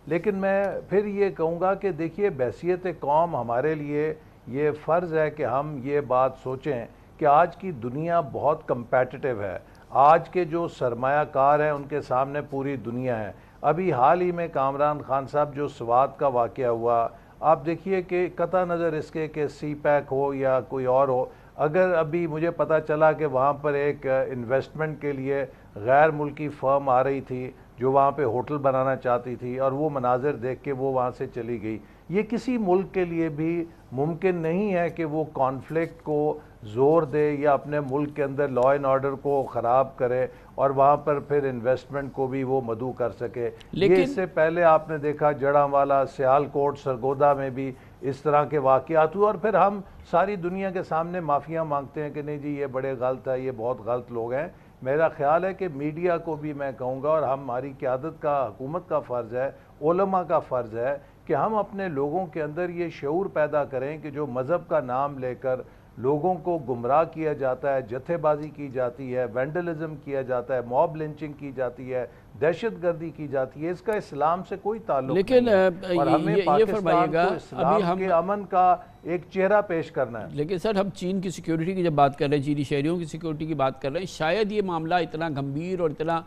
لیکن میں پھر یہ کہوں گا کہ دیکھیے بحیثیت قوم ہمارے لیے یہ فرض ہے کہ ہم یہ بات سوچیں کہ آج کی دنیا بہت کمپیٹیٹیو ہے. آج کے جو سرمایہ کار ہیں ان کے سامنے پوری دنیا ہے. ابھی حال ہی میں کامران خان صاحب جو سوات کا واقعہ ہوا، آپ دیکھیے کہ قطع نظر اس کے کہ سی پیک ہو یا کوئی اور ہو، اگر ابھی مجھے پتہ چلا کہ وہاں پر ایک انویسٹمنٹ کے لیے غیر ملکی فرم آ رہی تھی جو وہاں پہ ہوٹل بنانا چاہتی تھی، اور وہ مناظر دیکھ کے وہ وہاں سے چلی گئی. یہ کسی ملک کے لیے بھی ممکن نہیں ہے کہ وہ کانفلکٹ کو زور دے یا اپنے ملک کے اندر لا اینڈ آرڈر کو خراب کرے اور وہاں پر پھر انویسٹمنٹ کو بھی وہ مدعو کر سکے. یہ اس لیکن سے پہلے آپ نے دیکھا جڑاں سیالکوٹ سرگودا میں بھی اس طرح کے واقعات ہوئے، اور پھر ہم ساری دنیا کے سامنے معافیاں مانگتے ہیں کہ نہیں جی یہ بڑے غلط ہے، یہ بہت غلط لوگ ہیں. میرا خیال ہے کہ میڈیا کو بھی میں کہوں گا، اور ہماری قیادت کا، حکومت کا فرض ہے، علماء کا فرض ہے کہ ہم اپنے لوگوں کے اندر یہ شعور پیدا کریں کہ جو مذہب کا نام لے کر لوگوں کو گمراہ کیا جاتا ہے، جتھے بازی کی جاتی ہے، وینڈلزم کیا جاتا ہے، موب لنچنگ کی جاتی ہے، دہشت گردی کی جاتی ہے، اس کا اسلام سے کوئی تعلق لیکن نہیں ہے. اور ہمیں یہ فرمائیے پاکستان گا، کو ابھی اسلام ہم کے امن کا ایک چہرہ پیش کرنا ہے. لیکن سر ہم چین کی سیکیورٹی کی جب بات کر رہے ہیں، چینی شہریوں کی سیکیورٹی کی بات کر رہے ہیں، شاید یہ معاملہ اتنا گمبھیر اور اتنا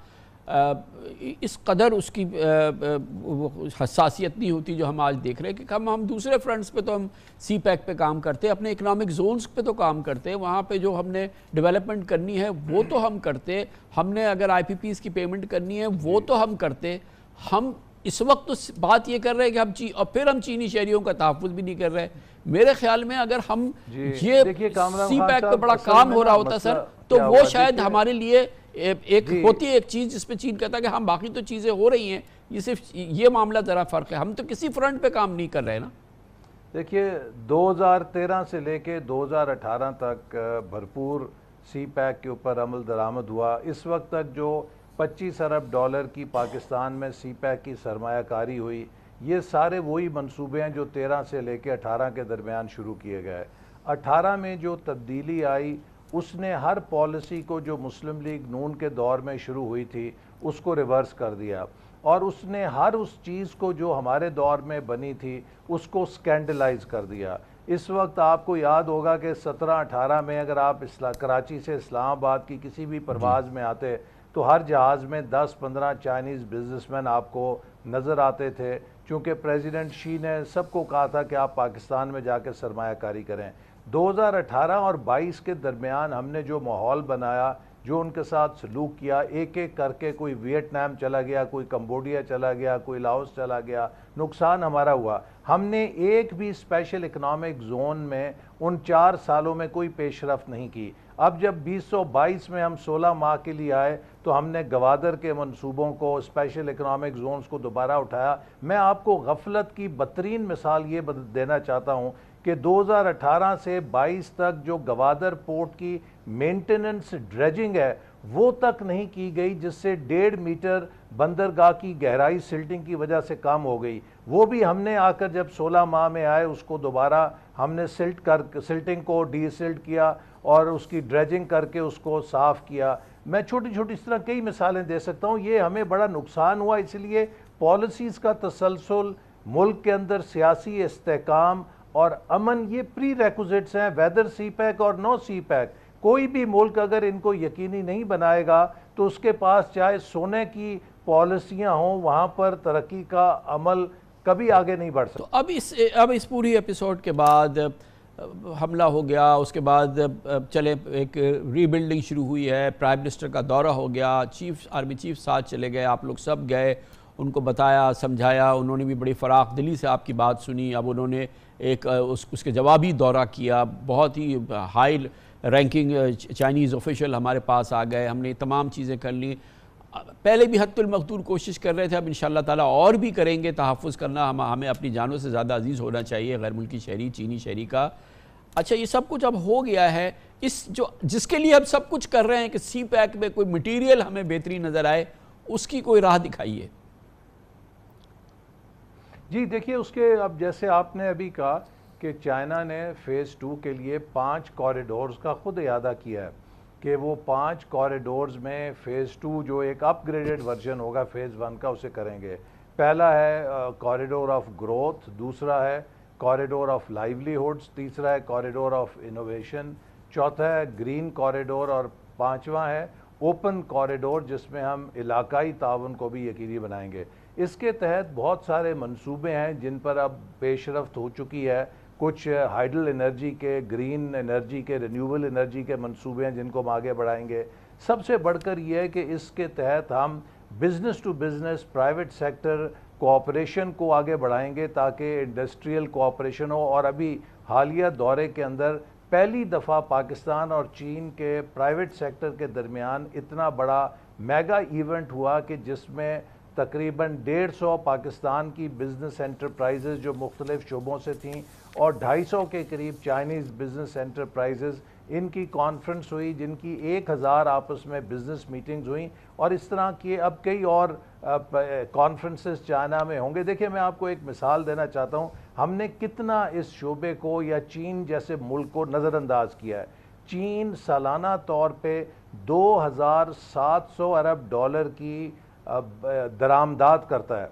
اس قدر اس کی حساسیت نہیں ہوتی جو ہم آج دیکھ رہے ہیں، کہ ہم دوسرے فرنٹس پہ تو ہم سی پیک پہ کام کرتے ہیں، اپنے اکنامک زونز پہ تو کام کرتے ہیں، وہاں پہ جو ہم نے ڈیولپمنٹ کرنی ہے وہ تو ہم کرتے، ہم نے اگر آئی پی پیز کی پیمنٹ کرنی ہے وہ تو ہم کرتے. ہم اس وقت تو بات یہ کر رہے ہیں کہ ہم اور پھر ہم چینی شہریوں کا تحفظ بھی نہیں کر رہے. میرے خیال میں اگر ہم یہ دیکھیے کامران سی خان پیک پہ صاحب بڑا اصل کام میں ہو رہا نا ہوتا سر، مسئلہ تو کیا وہ ہوا، شاید دیکھیے ہمارے لیے ایک جی ہوتی ایک چیز جس پہ چین کہتا ہے کہ ہم باقی تو چیزیں ہو رہی ہیں، یہ صرف یہ معاملہ ذرا فرق ہے، ہم تو کسی فرنٹ پہ کام نہیں کر رہے نا. دیکھیے 2013 سے لے کے 2018 تک بھرپور سی پیک کے اوپر عمل درآمد ہوا. اس وقت تک جو $25 ارب کی پاکستان میں سی پیک کی سرمایہ کاری ہوئی، یہ سارے وہی منصوبے ہیں جو 13 سے لے کے 18 کے درمیان شروع کیے گئے. 18 میں جو تبدیلی آئی اس نے ہر پالیسی کو جو مسلم لیگ نون کے دور میں شروع ہوئی تھی اس کو ریورس کر دیا، اور اس نے ہر اس چیز کو جو ہمارے دور میں بنی تھی اس کو سکینڈلائز کر دیا. اس وقت آپ کو یاد ہوگا کہ 17-18 میں اگر آپ کراچی سے اسلام آباد کی کسی بھی پرواز میں آتے تو ہر جہاز میں 10-15 چائنیز بزنس مین آپ کو نظر آتے تھے، چونکہ پریزیڈنٹ شی نے سب کو کہا تھا کہ آپ پاکستان میں جا کے سرمایہ کاری کریں. 2018 اور 22 کے درمیان ہم نے جو ماحول بنایا، جو ان کے ساتھ سلوک کیا، ایک ایک کر کے کوئی ویتنام چلا گیا، کوئی کمبوڈیا چلا گیا، کوئی لاؤس چلا گیا، نقصان ہمارا ہوا. ہم نے ایک بھی اسپیشل اکنامک زون میں ان 4 سالوں میں کوئی پیش رفت نہیں کی. اب جب 2022 میں ہم 16 ماہ کے لیے آئے تو ہم نے گوادر کے منصوبوں کو، اسپیشل اکنامک زونز کو دوبارہ اٹھایا. میں آپ کو غفلت کی بدترین مثال یہ دینا چاہتا ہوں کہ 2018 سے 22 تک جو گوادر پورٹ کی مینٹیننس ڈریجنگ ہے وہ تک نہیں کی گئی، جس سے 1.5 میٹر بندرگاہ کی گہرائی سلٹنگ کی وجہ سے کم ہو گئی. وہ بھی ہم نے آ کر جب 16 ماہ میں آئے اس کو دوبارہ ہم نے سلٹنگ کو ڈی سلٹ کیا اور اس کی ڈریجنگ کر کے اس کو صاف کیا. میں چھوٹی چھوٹی اس طرح کئی مثالیں دے سکتا ہوں. یہ ہمیں بڑا نقصان ہوا، اس لیے پالیسیز کا تسلسل، ملک کے اندر سیاسی استحکام اور امن، یہ پری ریکوزٹس ہیں، ویدر سی پیک اور نو سی پیک. کوئی بھی ملک اگر ان کو یقینی نہیں بنائے گا تو اس کے پاس چاہے سونے کی پالیسیاں ہوں، وہاں پر ترقی کا عمل کبھی آگے نہیں بڑھ سکتا. تو اب اس پوری ایپیسوڈ کے بعد حملہ ہو گیا، اس کے بعد چلے ایک ری بلڈنگ شروع ہوئی ہے، پرائم منسٹر کا دورہ ہو گیا، آرمی چیف ساتھ چلے گئے، آپ لوگ سب گئے، ان کو بتایا سمجھایا، انہوں نے بھی بڑی فراخ دلی سے آپ کی بات سنی. اب انہوں نے ایک اس کے جوابی دورہ کیا، بہت ہی ہائی رینکنگ چائنیز آفیشل ہمارے پاس آ گئے، ہم نے تمام چیزیں کر لیں. پہلے بھی حد المقدور کوشش کر رہے تھے، اب انشاءاللہ تعالیٰ اور بھی کریں گے. تحفظ کرنا ہمیں اپنی جانوں سے زیادہ عزیز ہونا چاہیے غیر ملکی شہری، چینی شہری کا. اچھا یہ سب کچھ اب ہو گیا ہے، جس کے لیے اب سب کچھ کر رہے ہیں کہ سی پیک میں کوئی مٹیریل ہمیں بہتری نظر آئے، اس کی کوئی راہ دکھائیے. جی دیکھیے اس کے اب جیسے آپ نے ابھی کہا کہ چائنا نے فیز 2 کے لیے 5 کوریڈورز کا خود اعادہ کیا ہے کہ وہ 5 کوریڈورز میں فیز 2 جو ایک اپ گریڈڈ ورژن ہوگا فیز 1 کا اسے کریں گے. پہلا ہے کوریڈور آف گروتھ، دوسرا ہے کوریڈور آف لائیولیہوڈز، تیسرا ہے کوریڈور آف انوویشن، چوتھا ہے گرین کوریڈور، اور پانچواں ہے اوپن کوریڈور جس میں ہم علاقائی تعاون کو بھی یقینی بنائیں گے۔ اس کے تحت بہت سارے منصوبے ہیں جن پر اب پیش رفت ہو چکی ہے، کچھ ہائیڈل انرجی کے، گرین انرجی کے، رینیوبل انرجی کے منصوبے ہیں جن کو ہم آگے بڑھائیں گے۔ سب سے بڑھ کر یہ ہے کہ اس کے تحت ہم business to business, private sector cooperation کو آگے بڑھائیں گے تاکہ انڈسٹریل کوآپریشن ہو۔ اور ابھی حالیہ دورے کے اندر پہلی دفعہ پاکستان اور چین کے پرائیویٹ سیکٹر کے درمیان اتنا بڑا میگا ایونٹ ہوا کہ جس میں تقریباً 150 پاکستان کی بزنس انٹرپرائزز جو مختلف شعبوں سے تھیں اور 250 کے قریب چائنیز بزنس انٹرپرائزز، ان کی کانفرنس ہوئی جن کی 1000 آپس میں بزنس میٹنگز ہوئیں، اور اس طرح کی اب کئی اور کانفرنسز چائنا میں ہوں گے۔ دیکھیں میں آپ کو ایک مثال دینا چاہتا ہوں، ہم نے کتنا اس شعبے کو یا چین جیسے ملک کو نظر انداز کیا ہے۔ چین سالانہ طور پہ 2700 ارب ڈالر کی درآمدات کرتا ہے۔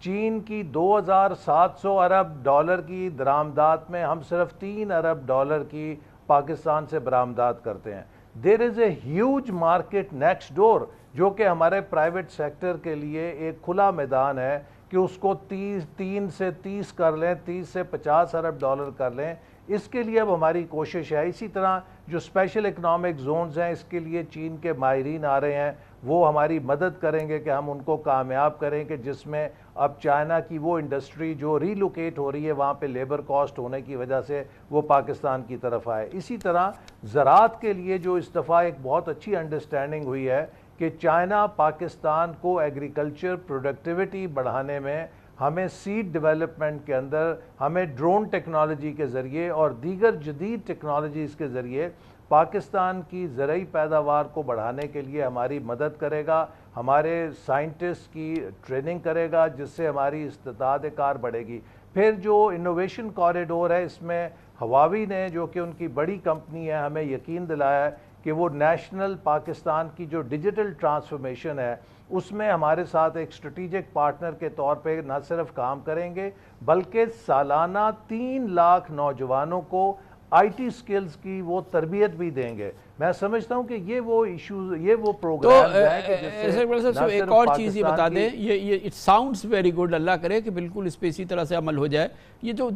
چین کی 2700 ارب ڈالر کی درآمدات میں ہم صرف 3 ارب ڈالر کی پاکستان سے برآمدات کرتے ہیں۔ There is a huge market next door, جو کہ ہمارے پرائیویٹ سیکٹر کے لیے ایک کھلا میدان ہے کہ اس کو 3 سے 30 کر لیں، 30 سے 50 ارب ڈالر کر لیں۔ اس کے لیے اب ہماری کوشش ہے۔ اسی طرح جو اسپیشل اکنامک زونز ہیں، اس کے لیے چین کے ماہرین آ رہے ہیں، وہ ہماری مدد کریں گے کہ ہم ان کو کامیاب کریں کہ جس میں اب چائنا کی وہ انڈسٹری جو ری لوکیٹ ہو رہی ہے وہاں پہ لیبر کاسٹ ہونے کی وجہ سے وہ پاکستان کی طرف آئے۔ اسی طرح زراعت کے لیے جو اس دفعہ ایک بہت اچھی انڈرسٹینڈنگ ہوئی ہے کہ چائنا پاکستان کو ایگریکلچر پروڈکٹیوٹی بڑھانے میں ہمیں سیڈ ڈیولپمنٹ کے اندر ہمیں ڈرون ٹیکنالوجی کے ذریعے اور دیگر جدید ٹیکنالوجیز کے ذریعے پاکستان کی زرعی پیداوار کو بڑھانے کے لیے ہماری مدد کرے گا، ہمارے سائنٹسٹ کی ٹریننگ کرے گا جس سے ہماری استطاعت کار بڑھے گی۔ پھر جو انوویشن کوریڈور ہے، اس میں ہواوی نے جو کہ ان کی بڑی کمپنی ہے ہمیں یقین دلایا ہے کہ وہ نیشنل پاکستان کی جو ڈیجیٹل ٹرانسفارمیشن ہے اس میں ہمارے ساتھ ایک اسٹریٹجک پارٹنر کے طور پہ نہ صرف کام کریں گے بلکہ سالانہ 3 لاکھ نوجوانوں کو آئی ٹی سکلز کی وہ تربیت بھی دیں گے۔ میں سمجھتا ہوں کہ یہ وہ ایشوز، یہ وہ پروگرام ہیں کہ جس سے ایک اور چیز یہ بتا دیں، یہ اٹ ساؤنڈز ویری گڈ، اللہ کرے کہ بالکل اس پہ اسی طرح سے عمل ہو جائے۔ یہ جو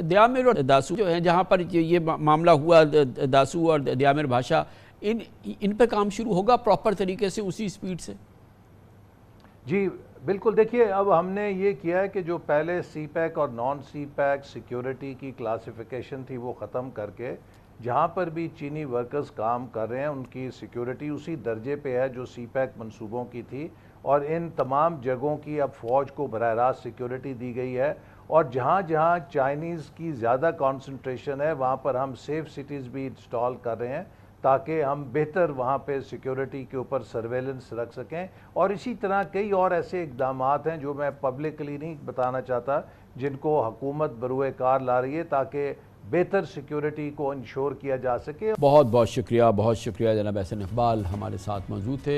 دیامر اور داسو جو ہیں، جہاں پر یہ معاملہ ہوا، داسو اور دیامر بھاشا، ان پہ کام شروع ہوگا پراپر طریقے سے اسی سپیڈ سے؟ جی بالکل، دیکھیے اب ہم نے یہ کیا ہے کہ جو پہلے سی پیک اور نان سی پیک سیکیورٹی کی کلاسیفیکیشن تھی وہ ختم کر کے جہاں پر بھی چینی ورکرز کام کر رہے ہیں ان کی سیکیورٹی اسی درجے پہ ہے جو سی پیک منصوبوں کی تھی، اور ان تمام جگہوں کی اب فوج کو براہ راست سیکیورٹی دی گئی ہے۔ اور جہاں جہاں چائنیز کی زیادہ کانسنٹریشن ہے وہاں پر ہم سیف سٹیز بھی انسٹال کر رہے ہیں تاکہ ہم بہتر وہاں پہ سیکیورٹی کے اوپر سرویلنس رکھ سکیں۔ اور اسی طرح کئی اور ایسے اقدامات ہیں جو میں پبلکلی نہیں بتانا چاہتا جن کو حکومت بروئے کار لا رہی ہے تاکہ بہتر سیکیورٹی کو انشور کیا جا سکے۔ بہت بہت شکریہ جناب احسن اقبال ہمارے ساتھ موجود تھے۔